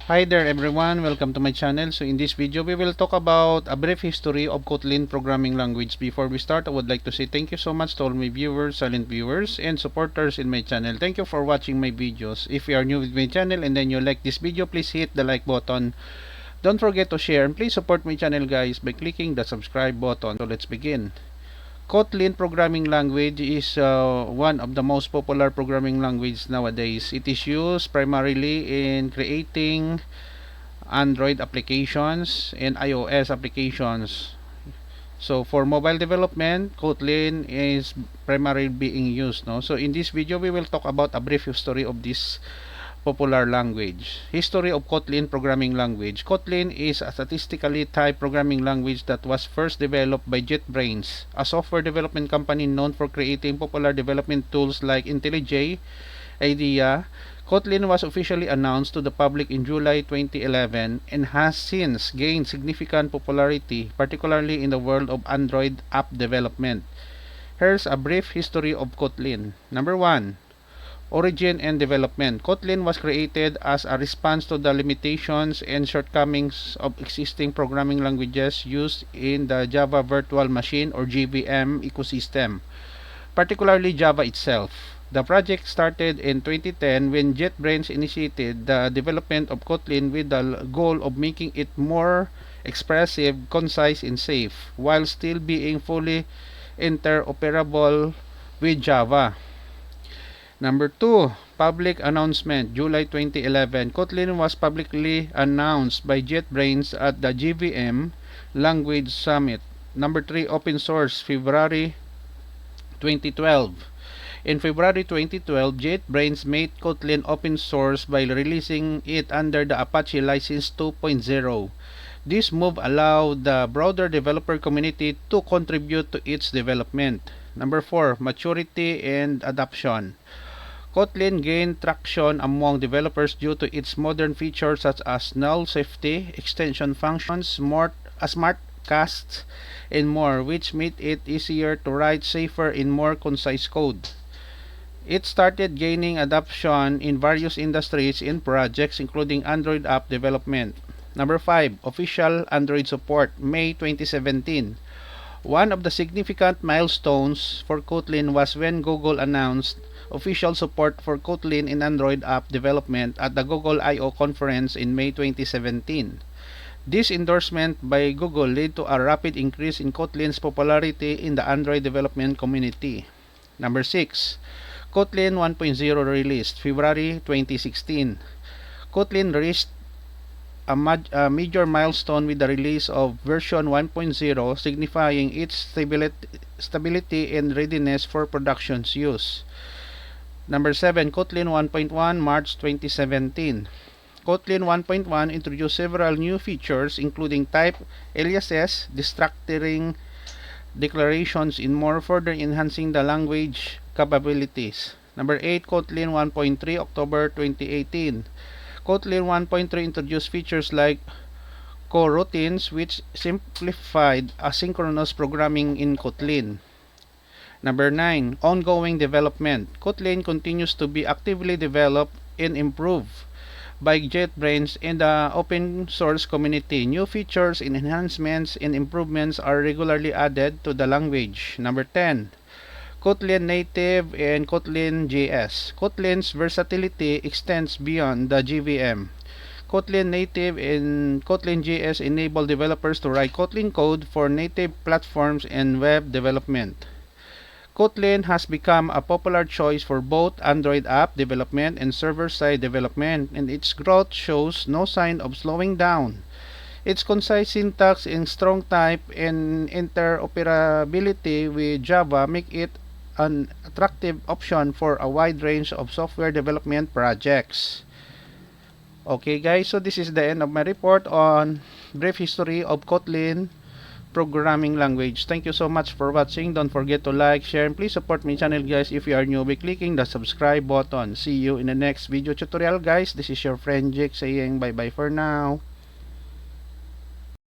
Hi there everyone, welcome to my channel. So in this video, we will talk about a brief history of Kotlin programming language. Before we start, I would like to say thank you so much to all my viewers, silent viewers, and supporters in my channel. Thank you for watching my videos. If you are new with my channel and then you like this video, please hit the like button. Don't forget to share and please support my channel guys by clicking the subscribe button. So let's begin. Kotlin programming language is one of the most popular programming languages nowadays. It is used primarily in creating Android applications and iOS applications. So for mobile development, Kotlin is primarily being used. So in this video, we will talk about a brief history of this popular language. History of Kotlin programming language. Kotlin is a statistically typed programming language that was first developed by JetBrains, a software development company known for creating popular development tools like IntelliJ, IDEA. Kotlin was officially announced to the public in July 2011 and has since gained significant popularity, particularly in the world of Android app development. Here's a brief history of Kotlin. Number 1. Origin and development. Kotlin was created as a response to the limitations and shortcomings of existing programming languages used in the Java Virtual Machine or JVM ecosystem, particularly Java itself. The project started in 2010 when JetBrains initiated the development of Kotlin with the goal of making it more expressive, concise, and safe, while still being fully interoperable with Java. Number 2, public announcement. July 2011, Kotlin was publicly announced by JetBrains at the JVM Language Summit. Number 3, open source. February 2012. In February 2012, JetBrains made Kotlin open source by releasing it under the Apache License 2.0. This move allowed the broader developer community to contribute to its development. Number 4, maturity and adoption. Kotlin gained traction among developers due to its modern features such as null safety, extension functions, smart casts, and more, which made it easier to write safer and more concise code. It started gaining adoption in various industries and projects, including Android app development. Number 5, official Android support, May 2017. One of the significant milestones for Kotlin was when Google announced official support for Kotlin in Android app development at the Google I/O conference in May 2017. This endorsement by Google led to a rapid increase in Kotlin's popularity in the Android development community. Number 6, Kotlin 1.0 released, February 2016. Kotlin reached a major milestone with the release of version 1.0, signifying its stability and readiness for production's use. Number 7, Kotlin 1.1, March 2017. Kotlin 1.1 introduced several new features including type aliases, destructuring declarations, and more, further enhancing the language capabilities. Number 8, Kotlin 1.3, October 2018. Kotlin 1.3 introduced features like coroutines, which simplified asynchronous programming in Kotlin. Number 9, ongoing development. Kotlin continues to be actively developed and improved by JetBrains and the open source community. New features, enhancements, and improvements are regularly added to the language. Number 10, Kotlin Native and Kotlin JS. Kotlin's versatility extends beyond the JVM. Kotlin Native and Kotlin JS enable developers to write Kotlin code for native platforms and web development. Kotlin has become a popular choice for both Android app development and server-side development, and its growth shows no sign of slowing down. Its concise syntax and strong type and interoperability with Java make it an attractive option for a wide range of software development projects. Okay guys, so this is the end of my report on brief history of Kotlin programming language. Thank you so much for watching. Don't forget to like, share, and please support my channel guys if you are new by clicking the subscribe button. See you in the next video tutorial guys. This is your friend Jake saying bye bye for now.